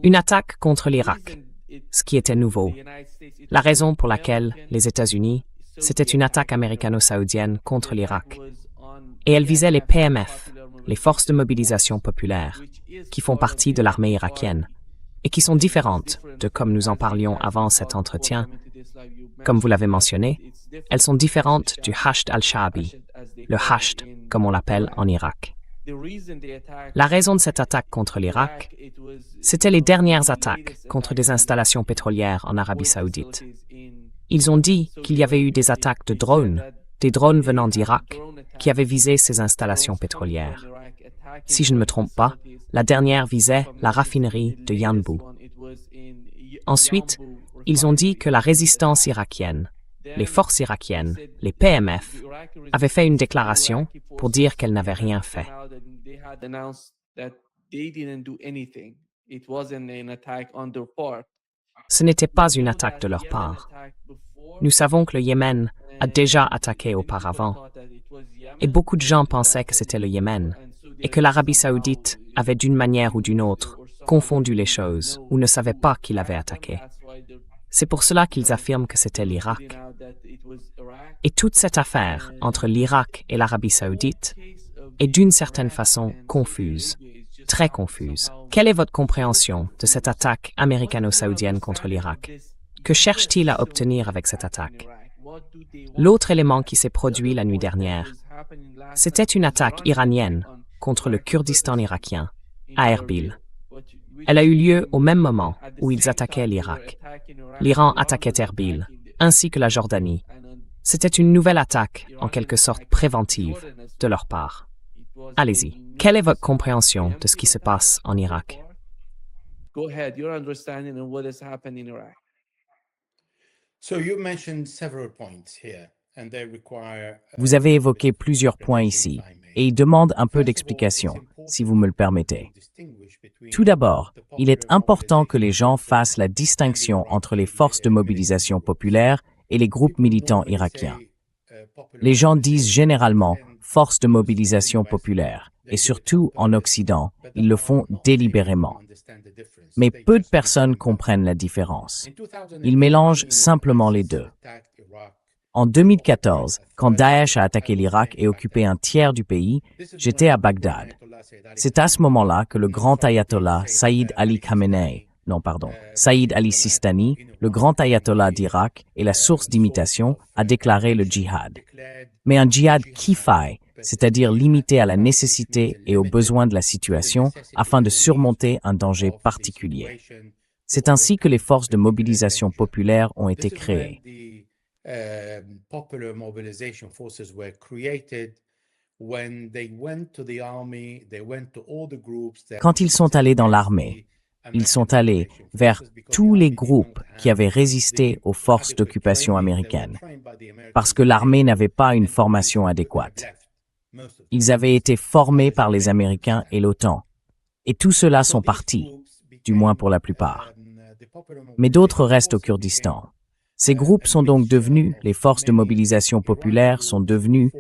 Une attaque contre l'Irak, ce qui était nouveau. La raison pour laquelle les États-Unis, c'était une attaque américano-saoudienne contre l'Irak. Et elle visait les PMF, les forces de mobilisation populaire, qui font partie de l'armée irakienne, et qui sont différentes de comme nous en parlions avant cet entretien. Comme vous l'avez mentionné, elles sont différentes du Hashd al-Sha'bi, le Hashd, comme on l'appelle en Irak. La raison de cette attaque contre l'Irak, c'était les dernières attaques contre des installations pétrolières en Arabie Saoudite. Ils ont dit qu'il y avait eu des attaques de drones, des drones venant d'Irak, qui avaient visé ces installations pétrolières. Si je ne me trompe pas, la dernière visait la raffinerie de Yanbu. Ensuite, ils ont dit que la résistance irakienne, les forces irakiennes, les PMF, avaient fait une déclaration pour dire qu'elles n'avaient rien fait. Ce n'était pas une attaque de leur part. Nous savons que le Yémen a déjà attaqué auparavant, et beaucoup de gens pensaient que c'était le Yémen, et que l'Arabie Saoudite avait d'une manière ou d'une autre confondu les choses ou ne savait pas qu'il avait attaqué. C'est pour cela qu'ils affirment que c'était l'Irak. Et toute cette affaire entre l'Irak et l'Arabie Saoudite est d'une certaine façon confuse, très confuse. Quelle est votre compréhension de cette attaque américano-saoudienne contre l'Irak? Que cherche-t-il à obtenir avec cette attaque? L'autre élément qui s'est produit la nuit dernière, c'était une attaque iranienne contre le Kurdistan irakien, à Erbil. Elle a eu lieu au même moment où ils attaquaient l'Irak. L'Iran attaquait Erbil, ainsi que la Jordanie. C'était une nouvelle attaque, en quelque sorte préventive, de leur part. Allez-y. Quelle est votre compréhension de ce qui se passe en Irak? Vous avez évoqué plusieurs points ici, et ils demandent un peu d'explication, si vous me le permettez. Tout d'abord, il est important que les gens fassent la distinction entre les forces de mobilisation populaire et les groupes militants irakiens. Les gens disent généralement « forces de mobilisation populaire », et surtout en Occident, ils le font délibérément. Mais peu de personnes comprennent la différence. Ils mélangent simplement les deux. En 2014, quand Daesh a attaqué l'Irak et occupé un tiers du pays, j'étais à Bagdad. C'est à ce moment-là que le grand ayatollah Saïd Ali Sistani, le grand ayatollah d'Irak et la source d'imitation, a déclaré le djihad. Mais un djihad kifai, c'est-à-dire limité à la nécessité et aux besoins de la situation afin de surmonter un danger particulier. C'est ainsi que les forces de mobilisation populaire ont été créées. Quand ils sont allés dans l'armée, ils sont allés vers tous les groupes qui avaient résisté aux forces d'occupation américaines, parce que l'armée n'avait pas une formation adéquate. Ils avaient été formés par les Américains et l'OTAN, et tous ceux-là sont partis, du moins pour la plupart. Mais d'autres restent au Kurdistan. Ces groupes sont donc devenus, les forces de mobilisation populaire sont devenues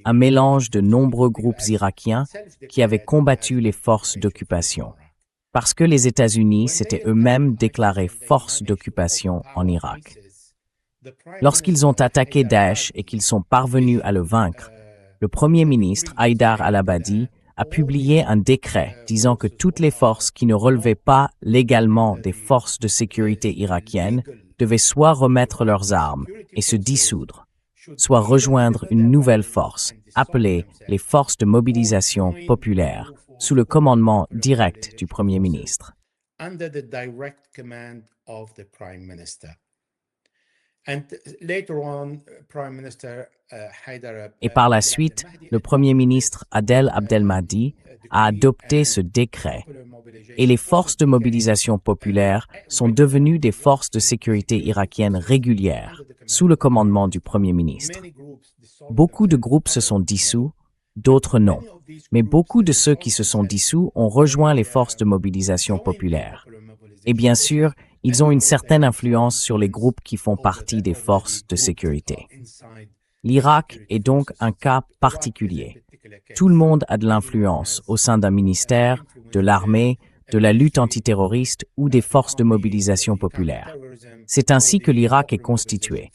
un mélange de nombreux groupes irakiens qui avaient combattu les forces d'occupation, parce que les États-Unis s'étaient eux-mêmes déclarés forces d'occupation en Irak. Lorsqu'ils ont attaqué Daesh et qu'ils sont parvenus à le vaincre, le Premier ministre Haïdar al-Abadi a publié un décret disant que toutes les forces qui ne relevaient pas légalement des forces de sécurité irakiennes devaient soit remettre leurs armes et se dissoudre, soit rejoindre une nouvelle force, appelée les forces de mobilisation populaire, sous le commandement direct du Premier ministre. Et par la suite, le Premier ministre Adel Abdelmahdi a adopté ce décret et les forces de mobilisation populaire sont devenues des forces de sécurité irakiennes régulières sous le commandement du Premier ministre. Beaucoup de groupes se sont dissous, d'autres non, mais beaucoup de ceux qui se sont dissous ont rejoint les forces de mobilisation populaire. Et bien sûr, ils ont une certaine influence sur les groupes qui font partie des forces de sécurité. L'Irak est donc un cas particulier, Tout le monde a de l'influence au sein d'un ministère, de l'armée, de la lutte antiterroriste ou des forces de mobilisation populaire. C'est ainsi que l'Irak est constitué.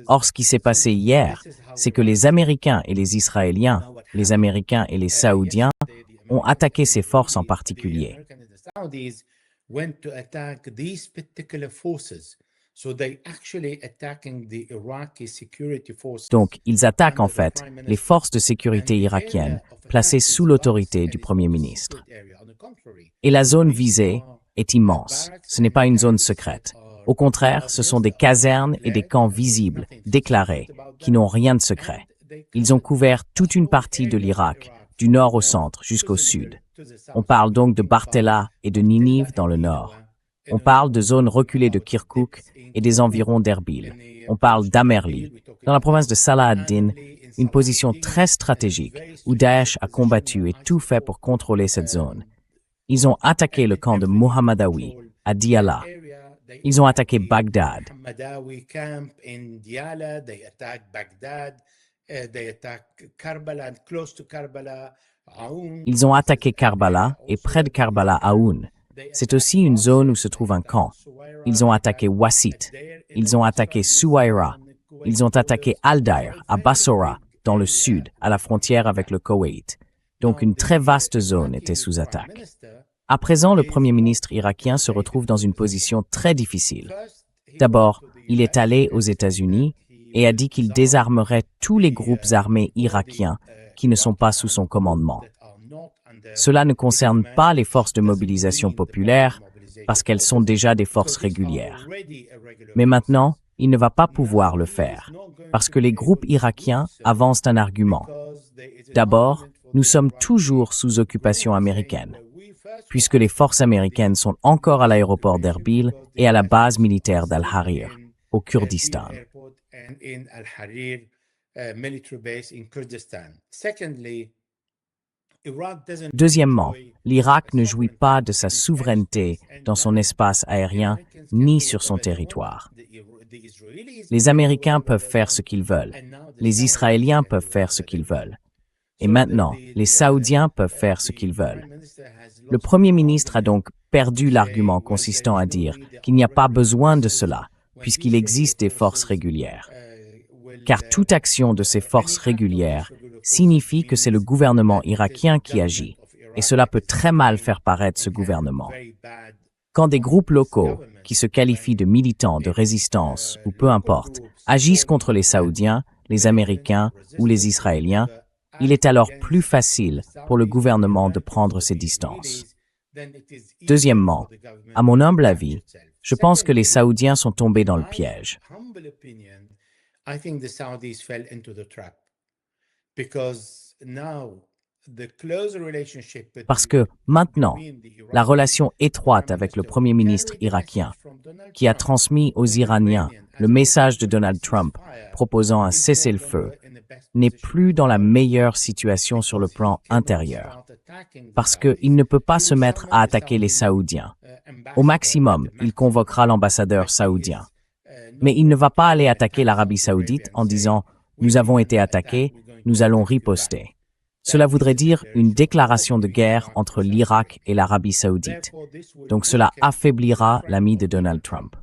Or, ce qui s'est passé hier, c'est que les Américains et les Israéliens, les Américains et les Saoudiens ont attaqué ces forces en particulier. Donc, ils attaquent en fait les forces de sécurité irakiennes placées sous l'autorité du Premier ministre. Et la zone visée est immense. Ce n'est pas une zone secrète. Au contraire, ce sont des casernes et des camps visibles, déclarés, qui n'ont rien de secret. Ils ont couvert toute une partie de l'Irak, du nord au centre jusqu'au sud. On parle donc de Bartella et de Ninive dans le nord. On parle de zones reculées de Kirkouk et des environs d'Erbil. On parle d'Amerli, dans la province de Salah ad-Din, une position très stratégique où Daesh a combattu et tout fait pour contrôler cette zone. Ils ont attaqué le camp de Mohammadawi à Diyala. Ils ont attaqué Bagdad. Ils ont attaqué Karbala et près de Karbala Aoun. C'est aussi une zone où se trouve un camp. Ils ont attaqué Wasit. Ils ont attaqué Suwaira. Ils ont attaqué Al-Dair à Bassora, dans le sud, à la frontière avec le Koweït. Donc une très vaste zone était sous attaque. À présent, le Premier ministre irakien se retrouve dans une position très difficile. D'abord, il est allé aux États-Unis et a dit qu'il désarmerait tous les groupes armés irakiens qui ne sont pas sous son commandement. Cela ne concerne pas les forces de mobilisation populaire parce qu'elles sont déjà des forces régulières. Mais maintenant, il ne va pas pouvoir le faire parce que les groupes irakiens avancent un argument. D'abord, nous sommes toujours sous occupation américaine, puisque les forces américaines sont encore à l'aéroport d'Erbil et à la base militaire d'Al-Harir, au Kurdistan. Deuxièmement, l'Irak ne jouit pas de sa souveraineté dans son espace aérien ni sur son territoire. Les Américains peuvent faire ce qu'ils veulent. Les Israéliens peuvent faire ce qu'ils veulent. Et maintenant, les Saoudiens peuvent faire ce qu'ils veulent. Le Premier ministre a donc perdu l'argument consistant à dire qu'il n'y a pas besoin de cela, puisqu'il existe des forces régulières. Car toute action de ces forces régulières signifie que c'est le gouvernement irakien qui agit, et cela peut très mal faire paraître ce gouvernement. Quand des groupes locaux, qui se qualifient de militants, de résistance, ou peu importe, agissent contre les Saoudiens, les Américains ou les Israéliens, il est alors plus facile pour le gouvernement de prendre ses distances. Deuxièmement, à mon humble avis, je pense que les Saoudiens sont tombés dans le piège. Parce que maintenant, la relation étroite avec le Premier ministre irakien, qui a transmis aux Iraniens le message de Donald Trump proposant un cessez-le-feu, n'est plus dans la meilleure situation sur le plan intérieur. Parce qu'il ne peut pas se mettre à attaquer les Saoudiens. Au maximum, il convoquera l'ambassadeur saoudien. Mais il ne va pas aller attaquer l'Arabie saoudite en disant « Nous avons été attaqués, nous allons riposter ». Cela voudrait dire une déclaration de guerre entre l'Irak et l'Arabie saoudite. Donc cela affaiblira l'ami de Donald Trump.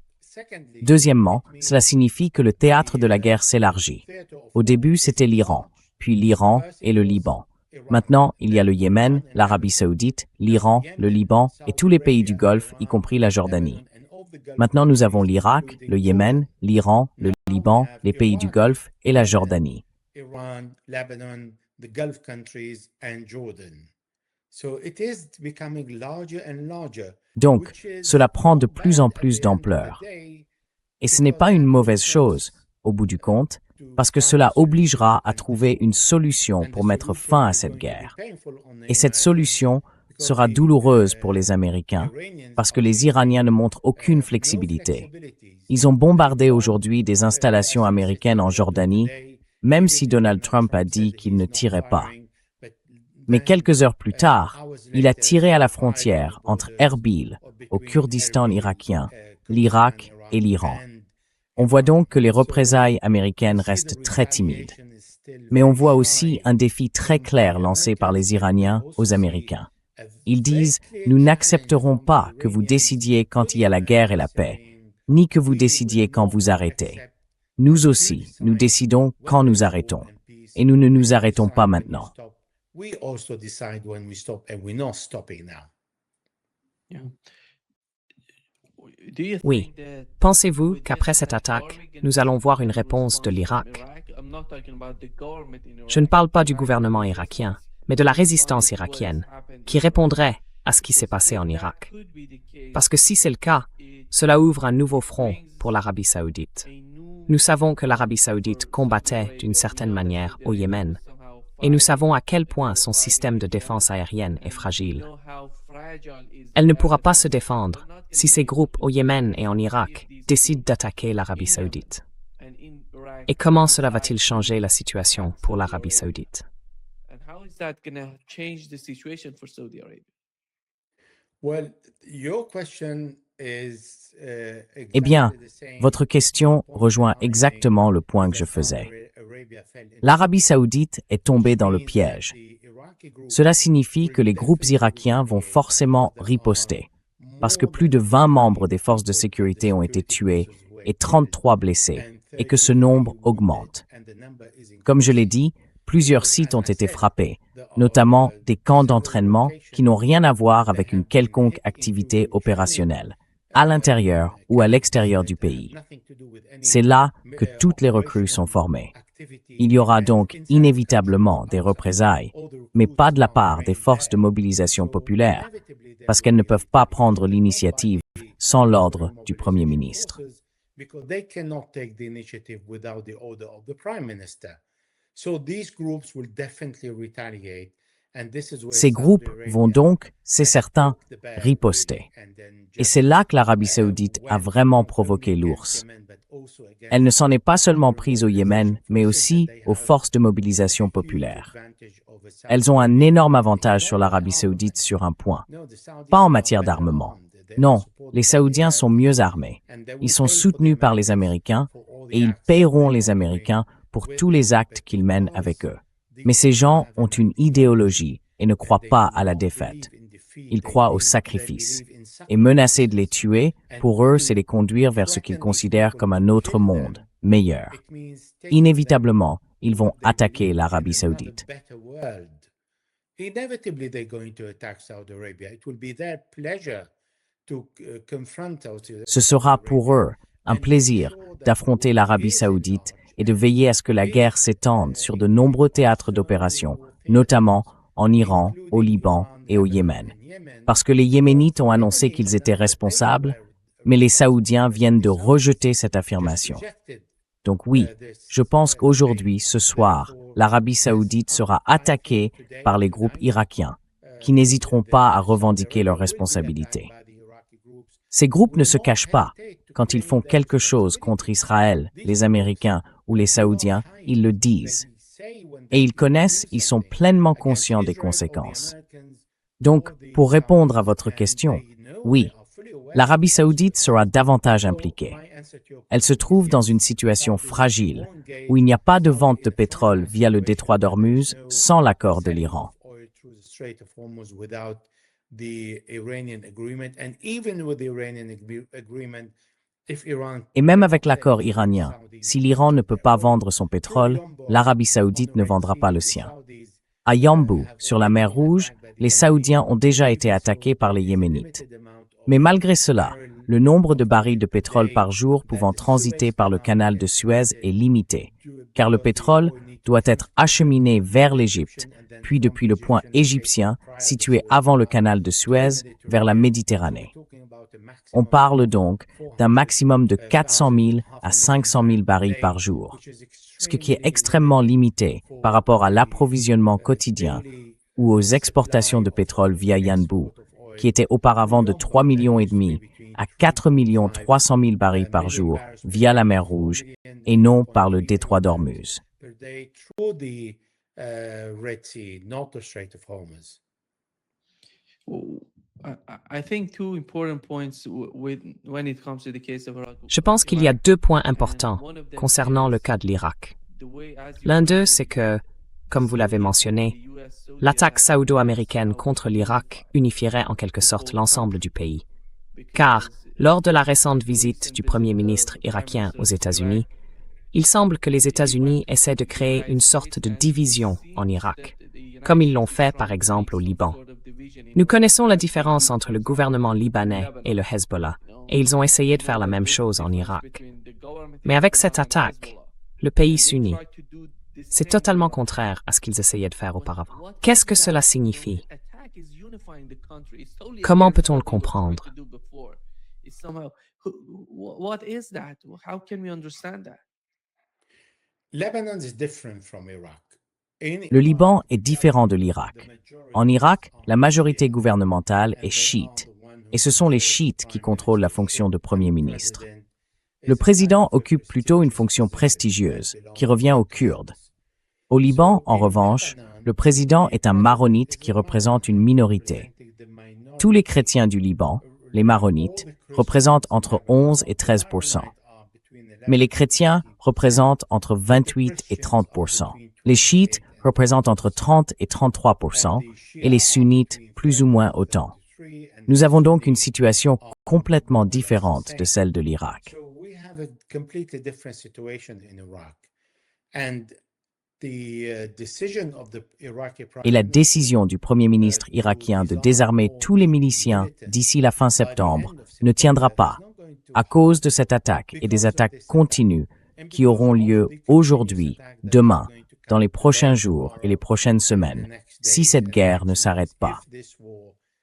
Deuxièmement, cela signifie que le théâtre de la guerre s'élargit. Au début, c'était l'Iran, puis l'Iran et le Liban. Maintenant, il y a le Yémen, l'Arabie saoudite, l'Iran, le Liban et tous les pays du Golfe, y compris la Jordanie. Maintenant, nous avons l'Irak, le Yémen, l'Iran, le Liban, les pays du Golfe et la Jordanie. Donc, cela prend de plus en plus d'ampleur. Et ce n'est pas une mauvaise chose, au bout du compte, parce que cela obligera à trouver une solution pour mettre fin à cette guerre. Et cette solution sera douloureuse pour les Américains, parce que les Iraniens ne montrent aucune flexibilité. Ils ont bombardé aujourd'hui des installations américaines en Jordanie, même si Donald Trump a dit qu'il ne tirait pas. Mais quelques heures plus tard, il a tiré à la frontière entre Erbil, au Kurdistan irakien, l'Irak et l'Iran. On voit donc que les représailles américaines restent très timides. Mais on voit aussi un défi très clair lancé par les Iraniens aux Américains. Ils disent « Nous n'accepterons pas que vous décidiez quand il y a la guerre et la paix, ni que vous décidiez quand vous arrêtez. Nous aussi, nous décidons quand nous arrêtons. Et nous ne nous arrêtons pas maintenant. » Oui. Pensez-vous qu'après cette attaque, nous allons voir une réponse de l'Irak? Je ne parle pas du gouvernement irakien, mais de la résistance irakienne, qui répondrait à ce qui s'est passé en Irak. Parce que si c'est le cas, cela ouvre un nouveau front pour l'Arabie saoudite. Nous savons que l'Arabie saoudite combattait d'une certaine manière au Yémen, et nous savons à quel point son système de défense aérienne est fragile. Elle ne pourra pas se défendre si ces groupes au Yémen et en Irak décident d'attaquer l'Arabie saoudite. Et comment cela va-t-il changer la situation pour l'Arabie saoudite? Eh bien, votre question rejoint exactement le point que je faisais. L'Arabie saoudite est tombée dans le piège. Cela signifie que les groupes irakiens vont forcément riposter, parce que plus de 20 membres des forces de sécurité ont été tués et 33 blessés, et que ce nombre augmente. Comme je l'ai dit, plusieurs sites ont été frappés, notamment des camps d'entraînement qui n'ont rien à voir avec une quelconque activité opérationnelle, à l'intérieur ou à l'extérieur du pays. C'est là que toutes les recrues sont formées. Il y aura donc inévitablement des représailles, mais pas de la part des forces de mobilisation populaire, parce qu'elles ne peuvent pas prendre l'initiative sans l'ordre du Premier ministre. Ces groupes vont donc, c'est certain, riposter. Et c'est là que l'Arabie saoudite a vraiment provoqué l'ours. Elle ne s'en est pas seulement prise au Yémen, mais aussi aux forces de mobilisation populaire. Elles ont un énorme avantage sur l'Arabie saoudite sur un point. Pas en matière d'armement. Non, les Saoudiens sont mieux armés. Ils sont soutenus par les Américains et ils paieront les Américains pour tous les actes qu'ils mènent avec eux. Mais ces gens ont une idéologie et ne croient pas à la défaite. Ils croient au sacrifice. Et menacer de les tuer, pour eux, c'est les conduire vers ce qu'ils considèrent comme un autre monde, meilleur. Inévitablement, ils vont attaquer l'Arabie saoudite. Ce sera pour eux un plaisir d'affronter l'Arabie saoudite et de veiller à ce que la guerre s'étende sur de nombreux théâtres d'opération, notamment en Iran, au Liban et au Yémen. Parce que les Yéménites ont annoncé qu'ils étaient responsables, mais les Saoudiens viennent de rejeter cette affirmation. Donc oui, je pense qu'aujourd'hui, ce soir, l'Arabie saoudite sera attaquée par les groupes irakiens, qui n'hésiteront pas à revendiquer leurs responsabilités. Ces groupes ne se cachent pas. Quand ils font quelque chose contre Israël, les Américains ou les Saoudiens, ils le disent. Et ils sont pleinement conscients des conséquences. Donc, pour répondre à votre question, oui, l'Arabie saoudite sera davantage impliquée. Elle se trouve dans une situation fragile, où il n'y a pas de vente de pétrole via le détroit d'Ormuz sans l'accord de l'Iran. Et même avec l'accord iranien, si l'Iran ne peut pas vendre son pétrole, l'Arabie saoudite ne vendra pas le sien. À Yanbu, sur la mer Rouge, les Saoudiens ont déjà été attaqués par les Yéménites. Mais malgré cela, le nombre de barils de pétrole par jour pouvant transiter par le canal de Suez est limité, car le pétrole doit être acheminé vers l'Égypte, puis depuis le point égyptien, situé avant le canal de Suez, vers la Méditerranée. On parle donc d'un maximum de 400 000 à 500 000 barils par jour, ce qui est extrêmement limité par rapport à l'approvisionnement quotidien ou aux exportations de pétrole via Yanbu, qui était auparavant de 3,5 millions à 4 300 000 barils par jour via la mer Rouge et non par le détroit d'Ormuz. Je pense qu'il y a deux points importants concernant le cas de l'Irak. L'un d'eux, c'est que, comme vous l'avez mentionné, l'attaque saoudo-américaine contre l'Irak unifierait en quelque sorte l'ensemble du pays. Car, lors de la récente visite du Premier ministre irakien aux États-Unis, il semble que les États-Unis essaient de créer une sorte de division en Irak, comme ils l'ont fait par exemple au Liban. Nous connaissons la différence entre le gouvernement libanais et le Hezbollah, et ils ont essayé de faire la même chose en Irak. Mais avec cette attaque, le pays s'unit. C'est totalement contraire à ce qu'ils essayaient de faire auparavant. Qu'est-ce que cela signifie? Comment peut-on le comprendre? Le Liban est différent de l'Irak. En Irak, la majorité gouvernementale est chiite, et ce sont les chiites qui contrôlent la fonction de Premier ministre. Le président occupe plutôt une fonction prestigieuse, qui revient aux Kurdes. Au Liban, en revanche, le président est un maronite qui représente une minorité. Tous les chrétiens du Liban, les maronites, représentent entre 11 et 13%. Mais les chrétiens représentent entre 28 et 30%. Les chiites représentent entre 30 et 33%, et les sunnites plus ou moins autant. Nous avons donc une situation complètement différente de celle de l'Irak. Et la décision du Premier ministre irakien de désarmer tous les miliciens d'ici la fin septembre ne tiendra pas à cause de cette attaque et des attaques continues qui auront lieu aujourd'hui, demain, dans les prochains jours et les prochaines semaines, si cette guerre ne s'arrête pas.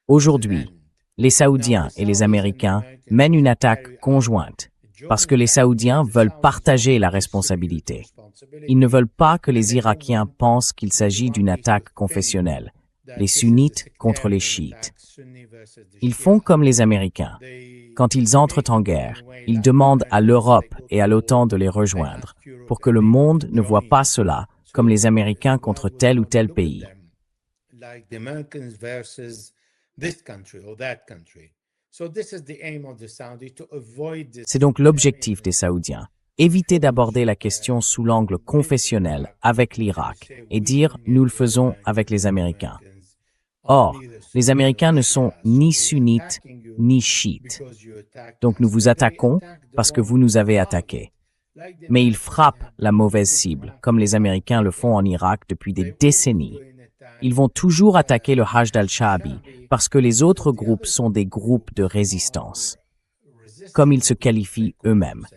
Aujourd'hui, les Saoudiens et les Américains mènent une attaque conjointe parce que les Saoudiens veulent partager la responsabilité. Ils ne veulent pas que les Irakiens pensent qu'il s'agit d'une attaque confessionnelle, les sunnites contre les chiites. Ils font comme les Américains. Quand ils entrent en guerre, ils demandent à l'Europe et à l'OTAN de les rejoindre pour que le monde ne voit pas cela comme les Américains contre tel ou tel pays. C'est donc l'objectif des Saoudiens, éviter d'aborder la question sous l'angle confessionnel avec l'Irak et dire « nous le faisons avec les Américains ». Or, les Américains ne sont ni sunnites ni chiites. Donc nous vous attaquons parce que vous nous avez attaqués. Mais ils frappent la mauvaise cible, comme les Américains le font en Irak depuis des décennies. Ils vont toujours attaquer le Hashd al-Sha'bi parce que les autres groupes sont des groupes de résistance, comme ils se qualifient eux-mêmes.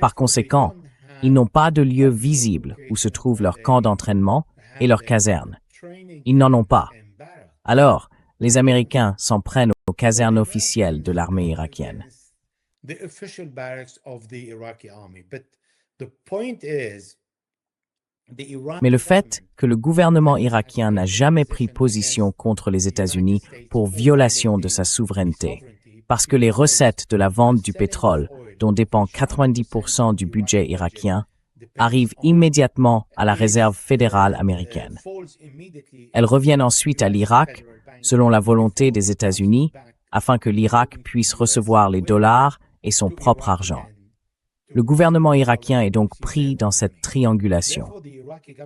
Par conséquent, ils n'ont pas de lieu visible où se trouvent leurs camps d'entraînement et leurs casernes. Ils n'en ont pas. Alors, les Américains s'en prennent aux casernes officielles de l'armée irakienne. Mais le fait que le gouvernement irakien n'a jamais pris position contre les États-Unis pour violation de sa souveraineté, parce que les recettes de la vente du pétrole, dont dépend 90% du budget irakien, arrivent immédiatement à la réserve fédérale américaine. Elles reviennent ensuite à l'Irak, selon la volonté des États-Unis, afin que l'Irak puisse recevoir les dollars et son propre argent. Le gouvernement irakien est donc pris dans cette triangulation.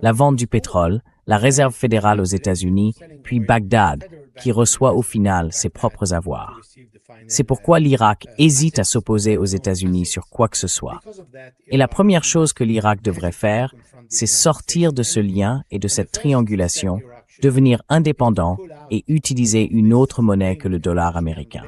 La vente du pétrole, la réserve fédérale aux États-Unis, puis Bagdad, qui reçoit au final ses propres avoirs. C'est pourquoi l'Irak hésite à s'opposer aux États-Unis sur quoi que ce soit. Et la première chose que l'Irak devrait faire, c'est sortir de ce lien et de cette triangulation, devenir indépendant et utiliser une autre monnaie que le dollar américain.